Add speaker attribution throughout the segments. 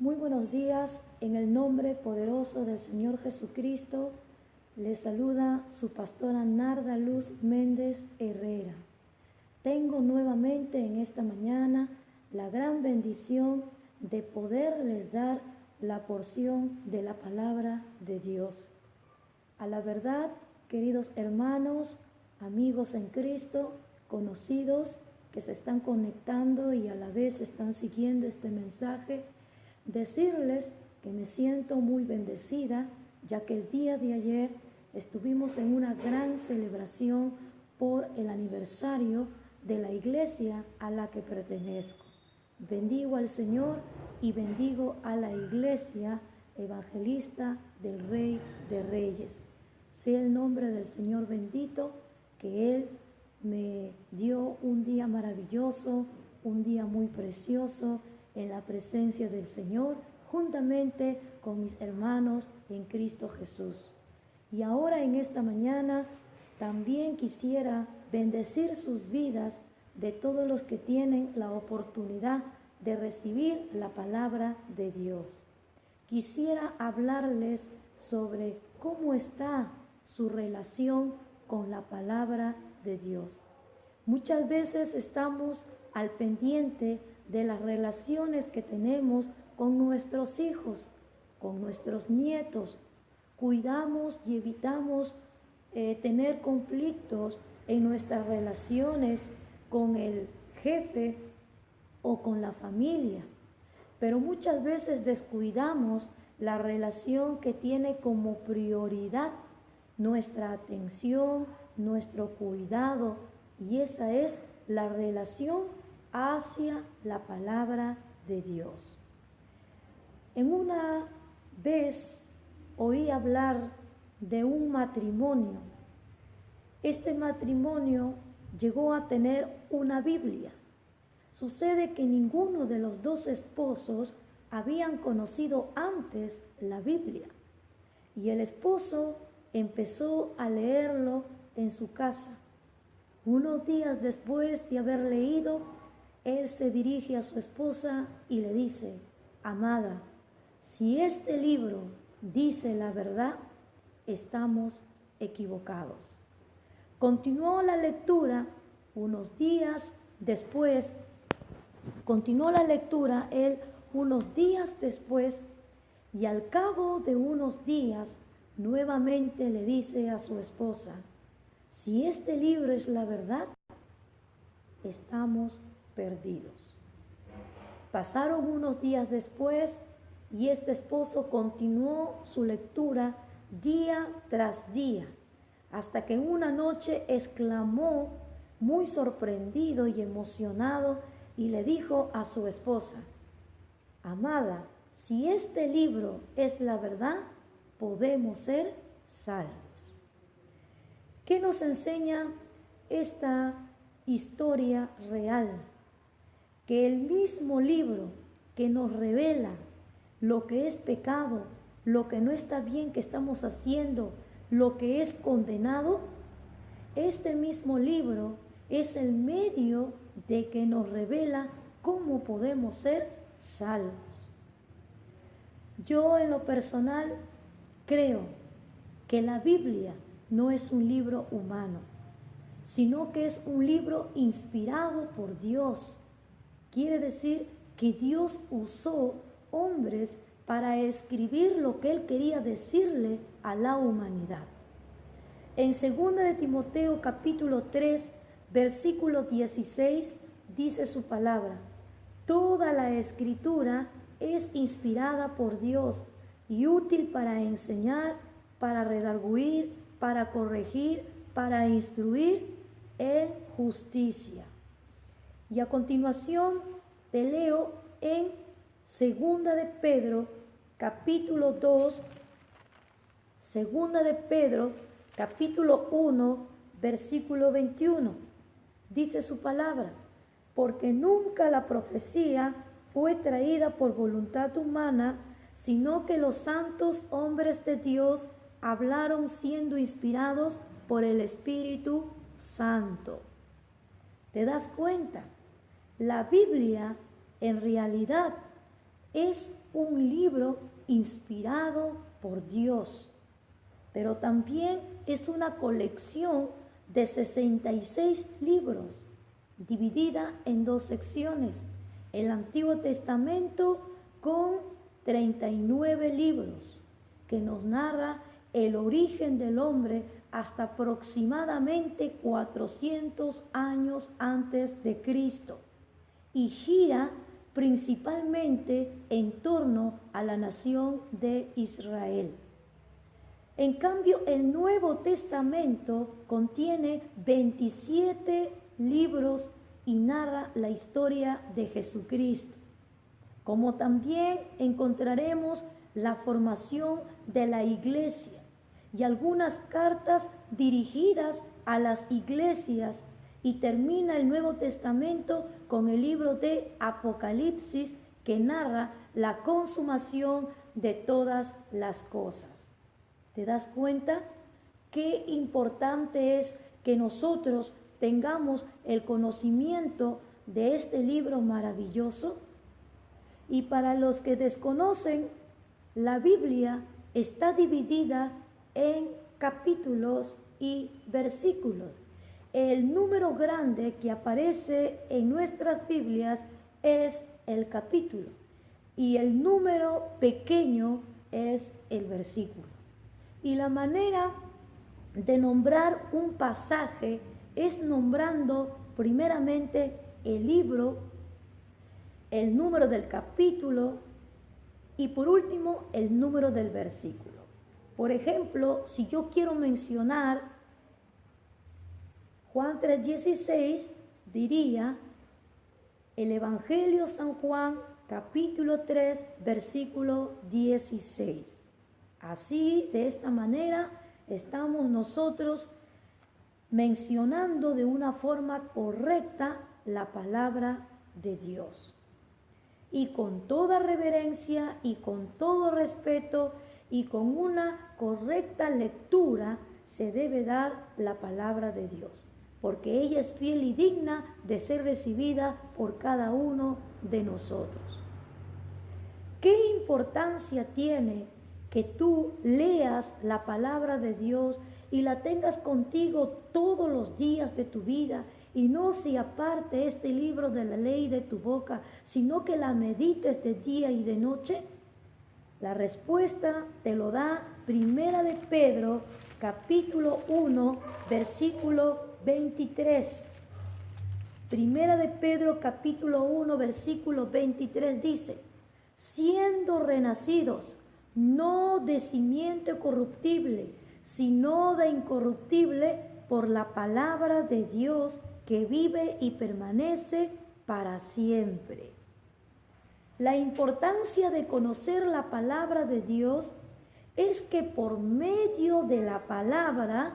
Speaker 1: Muy buenos días, en el nombre poderoso del Señor Jesucristo, les saluda su pastora Narda Luz Méndez Herrera. Tengo nuevamente en esta mañana la gran bendición de poderles dar la porción de la palabra de Dios. A la verdad, queridos hermanos, amigos en Cristo, conocidos que se están conectando y a la vez están siguiendo este mensaje, decirles que me siento muy bendecida, ya que el día de ayer estuvimos en una gran celebración por el aniversario de la iglesia a la que pertenezco. Bendigo al Señor y bendigo a la iglesia evangelista del Rey de Reyes. Sea el nombre del Señor bendito, que Él me dio un día maravilloso, un día muy precioso en la presencia del Señor, juntamente con mis hermanos en Cristo Jesús. Y ahora en esta mañana también quisiera bendecir sus vidas de todos los que tienen la oportunidad de recibir la palabra de Dios. Quisiera hablarles sobre cómo está su relación con la palabra de Dios. Muchas veces estamos al pendiente de las relaciones que tenemos con nuestros hijos, con nuestros nietos. Cuidamos y evitamos tener conflictos en nuestras relaciones con el jefe o con la familia, pero muchas veces descuidamos la relación que tiene como prioridad nuestra atención, nuestro cuidado, y esa es la relación hacia la palabra de Dios. En una vez oí hablar de un matrimonio. Este matrimonio llegó a tener una Biblia. Sucede que ninguno de los dos esposos habían conocido antes la Biblia, y el esposo empezó a leerlo en su casa. Unos días después de haber leído, él se dirige a su esposa y le dice: amada, si este libro dice la verdad, estamos equivocados. Continuó la lectura unos días después, y al cabo de unos días, nuevamente le dice a su esposa: si este libro es la verdad, estamos perdidos. Pasaron unos días después y este esposo continuó su lectura día tras día, hasta que una noche exclamó muy sorprendido y emocionado y le dijo a su esposa: amada, si este libro es la verdad, podemos ser salvos. ¿Qué nos enseña esta historia real? Que el mismo libro que nos revela lo que es pecado, lo que no está bien que estamos haciendo, lo que es condenado, este mismo libro es el medio de que nos revela cómo podemos ser salvos. Yo en lo personal creo que la Biblia no es un libro humano, sino que es un libro inspirado por Dios. Quiere decir que Dios usó hombres para escribir lo que Él quería decirle a la humanidad. En 2 de Timoteo capítulo 3, versículo 16, dice su palabra: toda la escritura es inspirada por Dios y útil para enseñar, para redarguir, para corregir, para instruir en justicia. Y a continuación te leo en 2 de Pedro capítulo 2, 2 de Pedro capítulo 1, versículo 21. Dice su palabra: porque nunca la profecía fue traída por voluntad humana, sino que los santos hombres de Dios hablaron siendo inspirados por el Espíritu Santo. ¿Te das cuenta? La Biblia en realidad es un libro inspirado por Dios, pero también es una colección de 66 libros, dividida en 2 secciones. El Antiguo Testamento con 39 libros, que nos narra el origen del hombre hasta aproximadamente 400 años antes de Cristo, y gira principalmente en torno a la nación de Israel. En cambio, el Nuevo Testamento contiene 27 libros y narra la historia de Jesucristo, como también encontraremos la formación de la iglesia y algunas cartas dirigidas a las iglesias, y termina el Nuevo Testamento con el libro de Apocalipsis, que narra la consumación de todas las cosas. ¿Te das cuenta qué importante es que nosotros tengamos el conocimiento de este libro maravilloso? Y para los que desconocen, la Biblia está dividida en capítulos y versículos. El número grande que aparece en nuestras Biblias es el capítulo y el número pequeño es el versículo. Y la manera de nombrar un pasaje es nombrando primeramente el libro, el número del capítulo y por último el número del versículo. Por ejemplo, si yo quiero mencionar Juan 3:16, diría el Evangelio San Juan, capítulo 3, versículo 16. Así, de esta manera, estamos nosotros mencionando de una forma correcta la palabra de Dios. Y con toda reverencia y con todo respeto y con una correcta lectura se debe dar la palabra de Dios, porque ella es fiel y digna de ser recibida por cada uno de nosotros. ¿Qué importancia tiene que tú leas la palabra de Dios y la tengas contigo todos los días de tu vida y no se aparte este libro de la ley de tu boca, sino que la medites de día y de noche? La respuesta te lo da Primera de Pedro, capítulo 1, versículo 23. Primera de Pedro, capítulo 1, versículo 23 dice: siendo renacidos, no de simiente corruptible, sino de incorruptible, por la palabra de Dios que vive y permanece para siempre. La importancia de conocer la palabra de Dios es que por medio de la palabra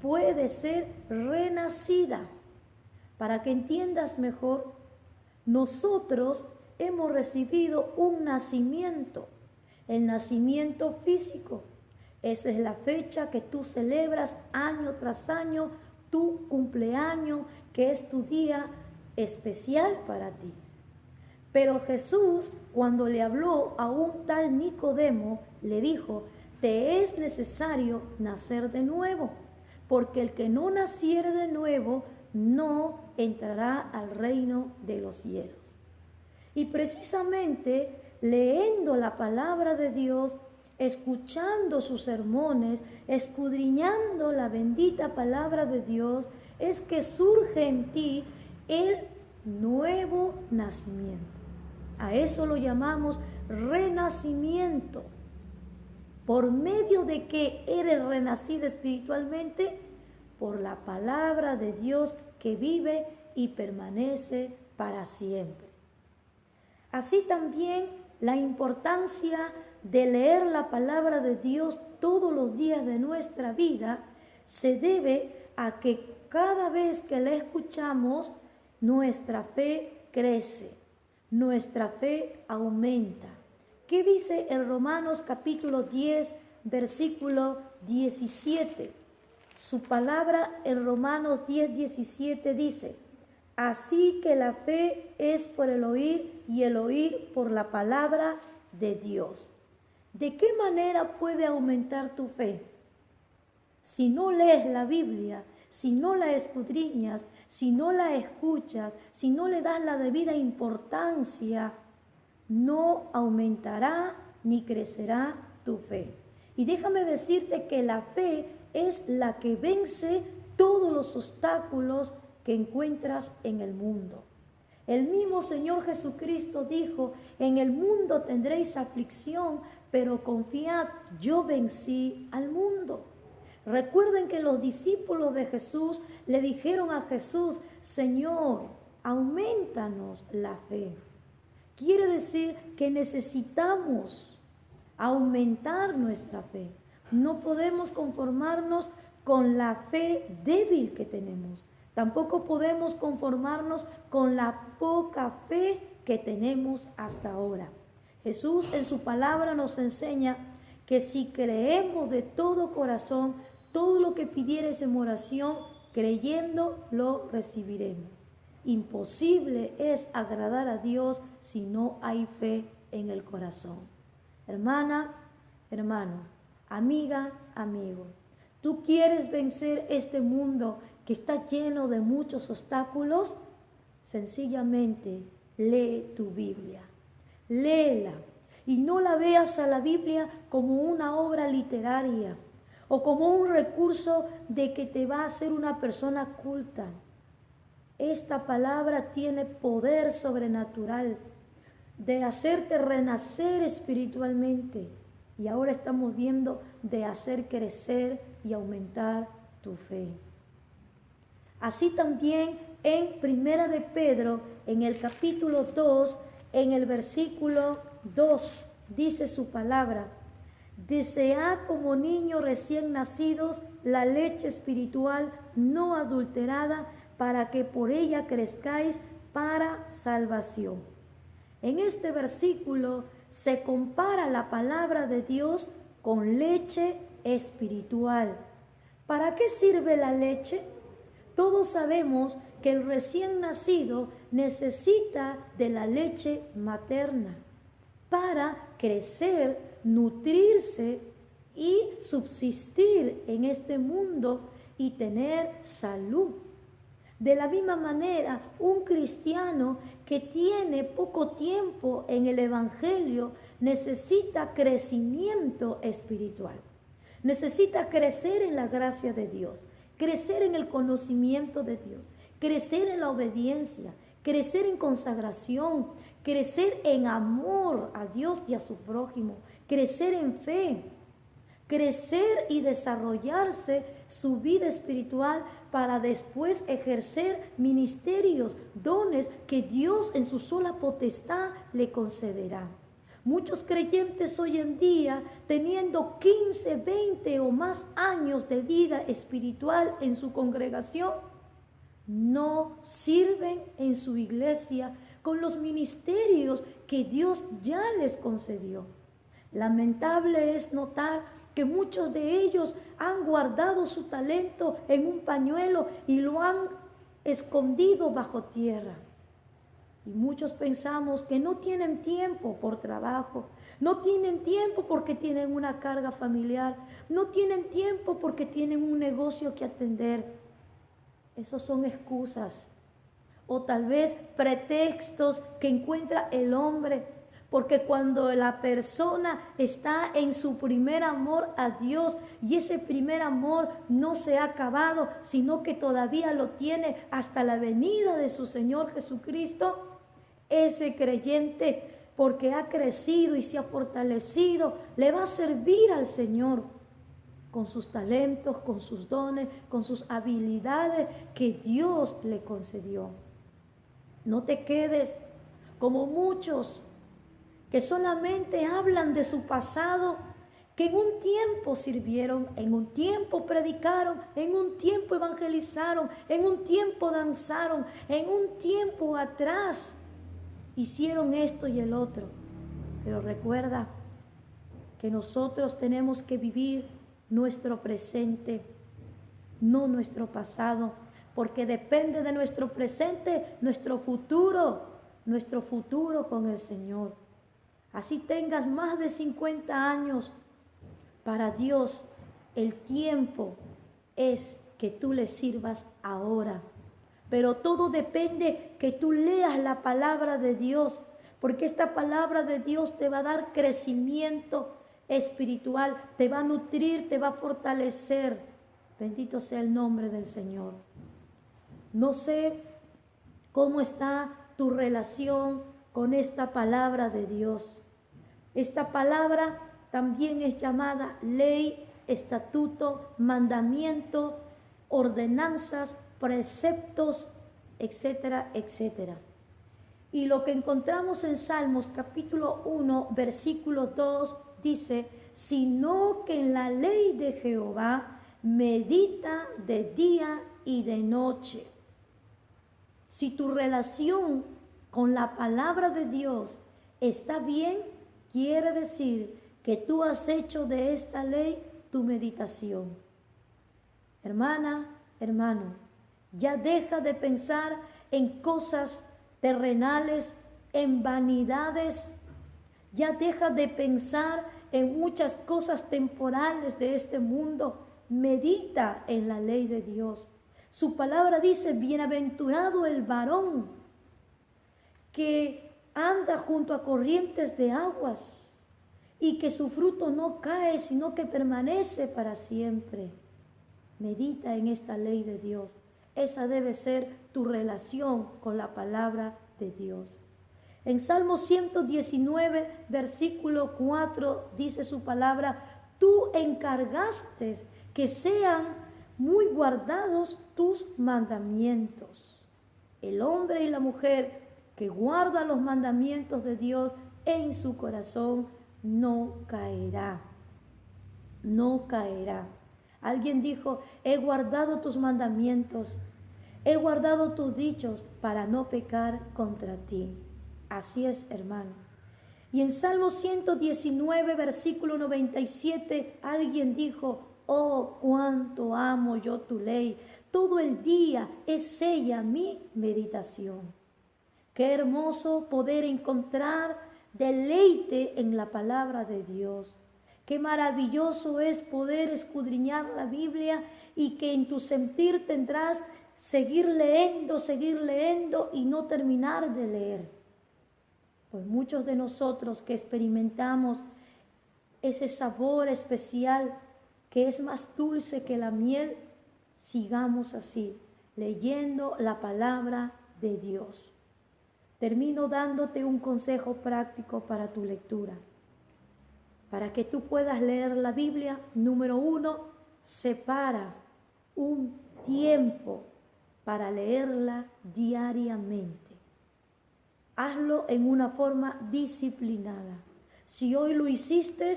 Speaker 1: puede ser renacida. Para que entiendas mejor, nosotros hemos recibido un nacimiento, el nacimiento físico. Esa es la fecha que tú celebras año tras año, tu cumpleaños, que es tu día especial para ti. Pero Jesús, cuando le habló a un tal Nicodemo, le dijo: te es necesario nacer de nuevo, porque el que no naciere de nuevo no entrará al reino de los cielos. Y precisamente leyendo la palabra de Dios, escuchando sus sermones, escudriñando la bendita palabra de Dios, es que surge en ti el nuevo nacimiento. A eso lo llamamos renacimiento. ¿Por medio de que eres renacida espiritualmente? Por la palabra de Dios que vive y permanece para siempre. Así también la importancia de leer la palabra de Dios todos los días de nuestra vida se debe a que cada vez que la escuchamos, nuestra fe crece, nuestra fe aumenta. ¿Qué dice en Romanos capítulo 10, versículo 17? Su palabra en Romanos 10, 17 dice: Así que la fe es por el oír y el oír por la palabra de Dios. ¿De qué manera puede aumentar tu fe? Si no lees la Biblia, si no la escudriñas, si no la escuchas, si no le das la debida importancia, no aumentará ni crecerá tu fe. Y déjame decirte que la fe es la que vence todos los obstáculos que encuentras en el mundo. El mismo Señor Jesucristo dijo: en el mundo tendréis aflicción, pero confiad, yo vencí al mundo. Recuerden que los discípulos de Jesús le dijeron a Jesús: Señor, aumentanos la fe. Quiere decir que necesitamos aumentar nuestra fe. No podemos conformarnos con la fe débil que tenemos. Tampoco podemos conformarnos con la poca fe que tenemos hasta ahora. Jesús en su palabra nos enseña que si creemos de todo corazón, todo lo que pidieres en oración, creyendo, lo recibiremos. Imposible es agradar a Dios si no hay fe en el corazón. Hermana, hermano, amiga, amigo, ¿tú quieres vencer este mundo que está lleno de muchos obstáculos? Sencillamente lee tu Biblia, léela y no la veas a la Biblia como una obra literaria o como un recurso de que te va a hacer una persona culta. Esta palabra tiene poder sobrenatural de hacerte renacer espiritualmente. Y ahora estamos viendo de hacer crecer y aumentar tu fe. Así también en Primera de Pedro, en el capítulo 2, en el versículo 2, dice su palabra: desead como niños recién nacidos la leche espiritual no adulterada, para que por ella crezcáis para salvación. En este versículo se compara la palabra de Dios con leche espiritual. ¿Para qué sirve la leche? Todos sabemos que el recién nacido necesita de la leche materna para crecer, nutrirse y subsistir en este mundo y tener salud. De la misma manera, un cristiano que tiene poco tiempo en el Evangelio necesita crecimiento espiritual. Necesita crecer en la gracia de Dios, crecer en el conocimiento de Dios, crecer en la obediencia, crecer en consagración, crecer en amor a Dios y a su prójimo, crecer en fe, crecer y desarrollarse su vida espiritual para después ejercer ministerios, dones que Dios en su sola potestad le concederá. Muchos creyentes hoy en día, teniendo 15, 20 o más años de vida espiritual en su congregación, no sirven en su iglesia con los ministerios que Dios ya les concedió. Lamentable es notar que muchos de ellos han guardado su talento en un pañuelo y lo han escondido bajo tierra. Y muchos pensamos que no tienen tiempo por trabajo, no tienen tiempo porque tienen una carga familiar, no tienen tiempo porque tienen un negocio que atender. Esos son excusas o tal vez pretextos que encuentra el hombre, porque cuando la persona está en su primer amor a Dios y ese primer amor no se ha acabado, sino que todavía lo tiene hasta la venida de su Señor Jesucristo, ese creyente, porque ha crecido y se ha fortalecido, le va a servir al Señor con sus talentos, con sus dones, con sus habilidades que Dios le concedió. No te quedes como muchos que solamente hablan de su pasado, que en un tiempo sirvieron, en un tiempo predicaron, en un tiempo evangelizaron, en un tiempo danzaron, en un tiempo atrás hicieron esto y el otro. Pero recuerda que nosotros tenemos que vivir nuestro presente, no nuestro pasado, porque depende de nuestro presente, nuestro futuro con el Señor. Así tengas más de 50 años, para Dios el tiempo es que tú le sirvas ahora. Pero todo depende que tú leas la palabra de Dios, porque esta palabra de Dios te va a dar crecimiento espiritual, te va a nutrir, te va a fortalecer. Bendito sea el nombre del Señor. No sé cómo está tu relación con esta palabra de Dios. Esta palabra también es llamada ley, estatuto, mandamiento, ordenanzas, preceptos, etcétera, etcétera. Y lo que encontramos en Salmos capítulo 1, versículo 2, dice, sino que en la ley de Jehová medita de día y de noche. Si tu relación con la palabra de Dios está bien, quiere decir que tú has hecho de esta ley tu meditación. Hermana, hermano, ya deja de pensar en cosas terrenales, en vanidades. Ya deja de pensar en muchas cosas temporales de este mundo. Medita en la ley de Dios. Su palabra dice, bienaventurado el varón que anda junto a corrientes de aguas y que su fruto no cae, sino que permanece para siempre. Medita en esta ley de Dios. Esa debe ser tu relación con la palabra de Dios. En Salmo 119, versículo 4, dice su palabra, tú encargaste que sean muy guardados tus mandamientos. El hombre y la mujer que guarda los mandamientos de Dios en su corazón no caerá. No caerá. Alguien dijo, he guardado tus mandamientos, he guardado tus dichos para no pecar contra ti. Así es, hermano. Y en Salmo 119, versículo 97, alguien dijo, oh, cuánto amo yo tu ley. Todo el día es ella mi meditación. Qué hermoso poder encontrar deleite en la palabra de Dios. Qué maravilloso es poder escudriñar la Biblia y que en tu sentir tendrás seguir leyendo y no terminar de leer. Pues muchos de nosotros que experimentamos ese sabor especial que es más dulce que la miel, sigamos así, leyendo la palabra de Dios. Termino dándote un consejo práctico para tu lectura. Para que tú puedas leer la Biblia, número 1, separa un tiempo para leerla diariamente. Hazlo en una forma disciplinada. Si hoy lo hiciste,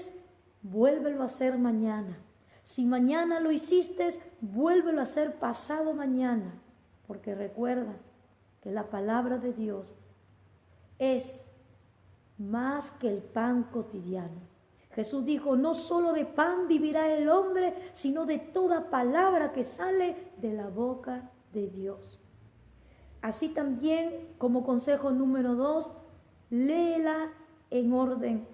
Speaker 1: vuélvelo a hacer mañana. Si mañana lo hiciste, vuélvelo a hacer pasado mañana. Porque recuerda que la palabra de Dios es más que el pan cotidiano. Jesús dijo, no solo de pan vivirá el hombre, sino de toda palabra que sale de la boca de Dios. Así también, como consejo número 2, léela en orden.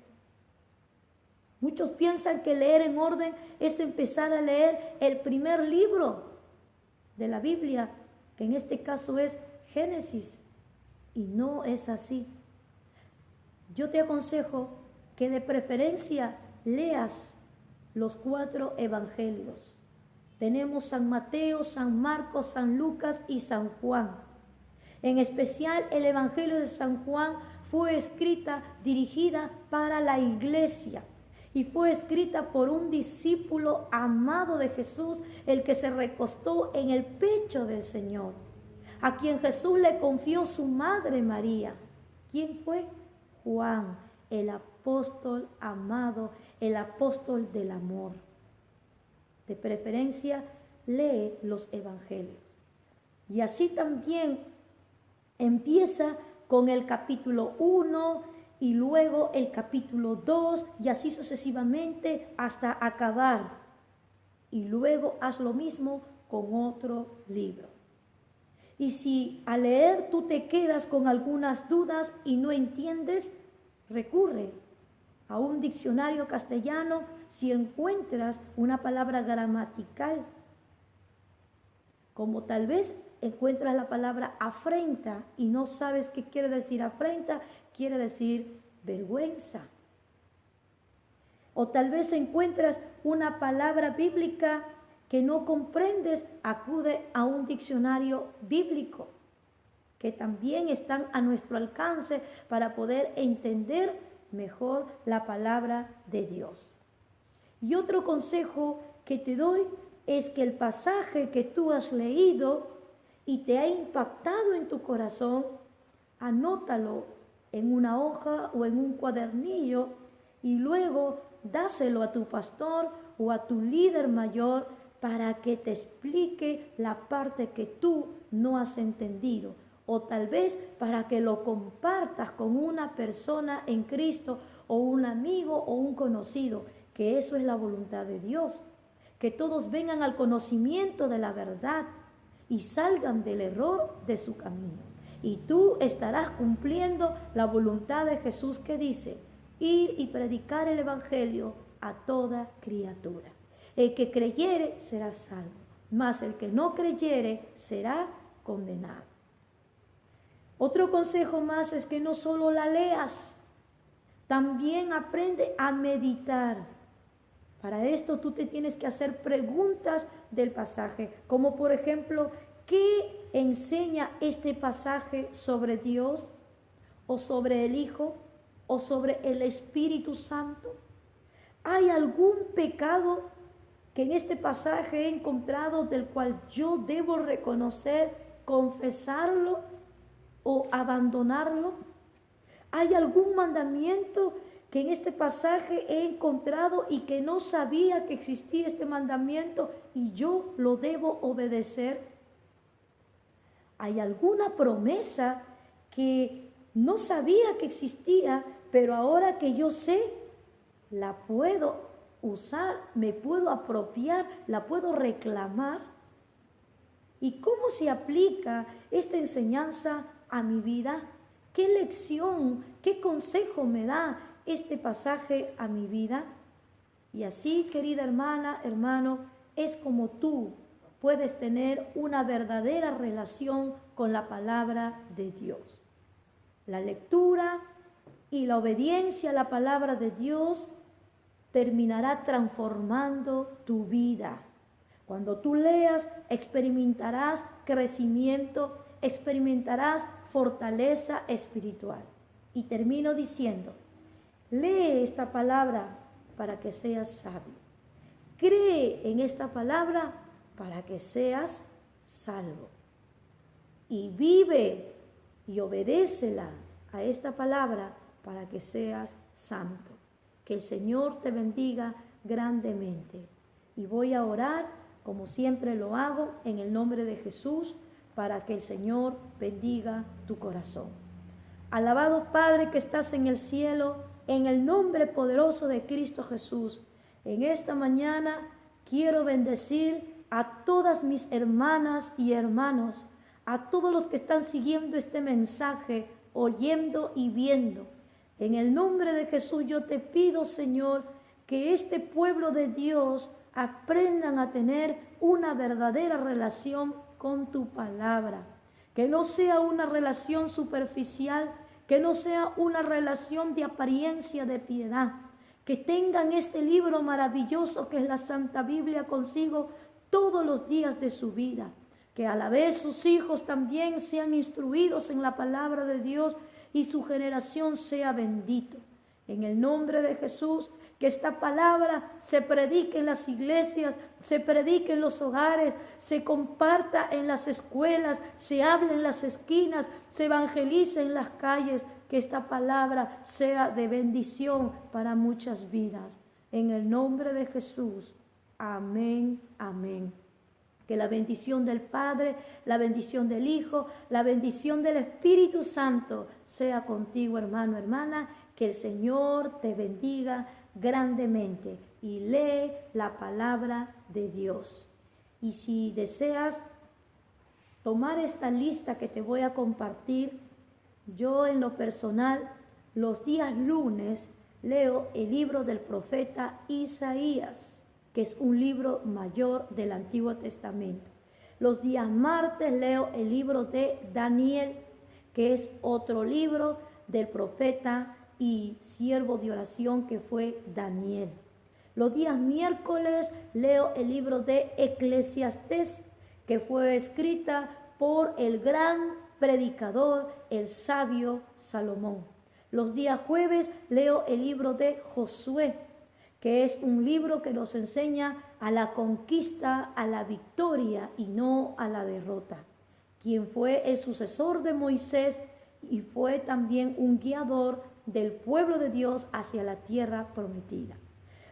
Speaker 1: Muchos piensan que leer en orden es empezar a leer el primer libro de la Biblia, que en este caso es Génesis, y no es así. Yo te aconsejo que de preferencia leas los 4 evangelios. Tenemos San Mateo, San Marcos, San Lucas y San Juan. En especial el evangelio de San Juan fue dirigida para la iglesia y fue escrita por un discípulo amado de Jesús, el que se recostó en el pecho del Señor, a quien Jesús le confió su madre María. ¿Quién fue? Juan, el apóstol amado, el apóstol del amor. De preferencia, lee los evangelios. Y así también empieza con el capítulo 1 y luego el capítulo 2 y así sucesivamente hasta acabar. Y luego haz lo mismo con otro libro. Y si al leer tú te quedas con algunas dudas y no entiendes, recurre a un diccionario castellano si encuentras una palabra gramatical, como tal vez encuentras la palabra afrenta y no sabes qué quiere decir afrenta, quiere decir vergüenza. O tal vez encuentras una palabra bíblica que no comprendes, acude a un diccionario bíblico, que también están a nuestro alcance para poder entender mejor la palabra de Dios. Y otro consejo que te doy es que el pasaje que tú has leído y te ha impactado en tu corazón, anótalo en una hoja o en un cuadernillo y luego dáselo a tu pastor o a tu líder mayor para que te explique la parte que tú no has entendido, o tal vez para que lo compartas con una persona en Cristo o un amigo o un conocido, que eso es la voluntad de Dios, que todos vengan al conocimiento de la verdad y salgan del error de su camino. Y tú estarás cumpliendo la voluntad de Jesús que dice, ir y predicar el evangelio a toda criatura. El que creyere será salvo, mas el que no creyere será condenado. Otro consejo más es que no solo la leas, también aprende a meditar. Para esto tú te tienes que hacer preguntas del pasaje, como por ejemplo, ¿qué enseña este pasaje sobre Dios o sobre el Hijo o sobre el Espíritu Santo? ¿Hay algún pecado que en este pasaje he encontrado del cual yo debo reconocer, confesarlo o abandonarlo? ¿Hay algún mandamiento que en este pasaje he encontrado y que no sabía que existía este mandamiento y yo lo debo obedecer? ¿Hay alguna promesa que no sabía que existía, pero ahora que yo sé, la puedo usar, me puedo apropiar, la puedo reclamar? ¿Y cómo se aplica esta enseñanza a mi vida? ¿Qué lección, qué consejo me da este pasaje a mi vida? Y así, querida hermana, hermano, es como tú puedes tener una verdadera relación con la palabra de Dios. La lectura y la obediencia a la palabra de Dios terminará transformando tu vida. Cuando tú leas, experimentarás crecimiento, experimentarás fortaleza espiritual. Y termino diciendo, lee esta palabra para que seas sabio. Cree en esta palabra para que seas salvo. Y vive y obedécela a esta palabra para que seas santo. Que el Señor te bendiga grandemente. Y voy a orar, como siempre lo hago, en el nombre de Jesús, para que el Señor bendiga tu corazón. Alabado Padre que estás en el cielo, en el nombre poderoso de Cristo Jesús, en esta mañana quiero bendecir a todas mis hermanas y hermanos, a todos los que están siguiendo este mensaje, oyendo y viendo. En el nombre de Jesús yo te pido, Señor, que este pueblo de Dios aprendan a tener una verdadera relación con tu palabra. Que no sea una relación superficial, que no sea una relación de apariencia de piedad. Que tengan este libro maravilloso que es la Santa Biblia consigo todos los días de su vida. Que a la vez sus hijos también sean instruidos en la palabra de Dios y su generación sea bendito. En el nombre de Jesús, que esta palabra se predique en las iglesias, se predique en los hogares, se comparta en las escuelas, se hable en las esquinas, se evangelice en las calles, que esta palabra sea de bendición para muchas vidas. En el nombre de Jesús, amén, amén. Que la bendición del Padre, la bendición del Hijo, la bendición del Espíritu Santo sea contigo, hermano, hermana. Que el Señor te bendiga grandemente y lee la palabra de Dios. Y si deseas tomar esta lista que te voy a compartir. Yo en lo personal, los días lunes leo el libro del profeta Isaías, que es un libro mayor del Antiguo Testamento. Los días martes leo el libro de Daniel, que es otro libro del profeta y siervo de oración que fue Daniel. Los días miércoles leo el libro de Eclesiastés, que fue escrita por el gran predicador, el sabio Salomón. Los días jueves leo el libro de Josué, que es un libro que nos enseña a la conquista, a la victoria y no a la derrota. Quien fue el sucesor de Moisés y fue también un guiador del pueblo de Dios hacia la tierra prometida.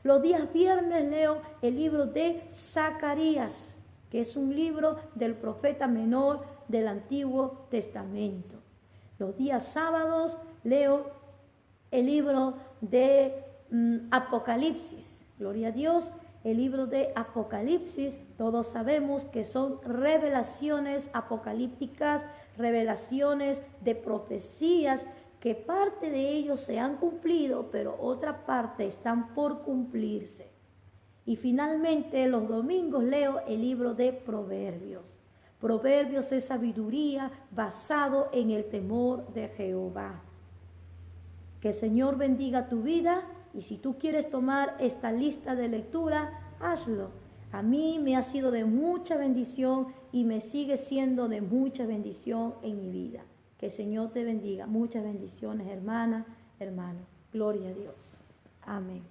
Speaker 1: Los días viernes leo el libro de Zacarías, que es un libro del profeta menor del Antiguo Testamento. Los días sábados leo el libro de Apocalipsis. Gloria a Dios. El libro de Apocalipsis, todos sabemos que son revelaciones apocalípticas, revelaciones de profecías, que parte de ellos se han cumplido, pero otra parte están por cumplirse. Y finalmente los domingos leo el libro de Proverbios. Proverbios es sabiduría basado en el temor de Jehová. Que el Señor bendiga tu vida, y si tú quieres tomar esta lista de lectura, hazlo. A mí me ha sido de mucha bendición y me sigue siendo de mucha bendición en mi vida. Que el Señor te bendiga. Muchas bendiciones, hermana, hermano. Gloria a Dios. Amén.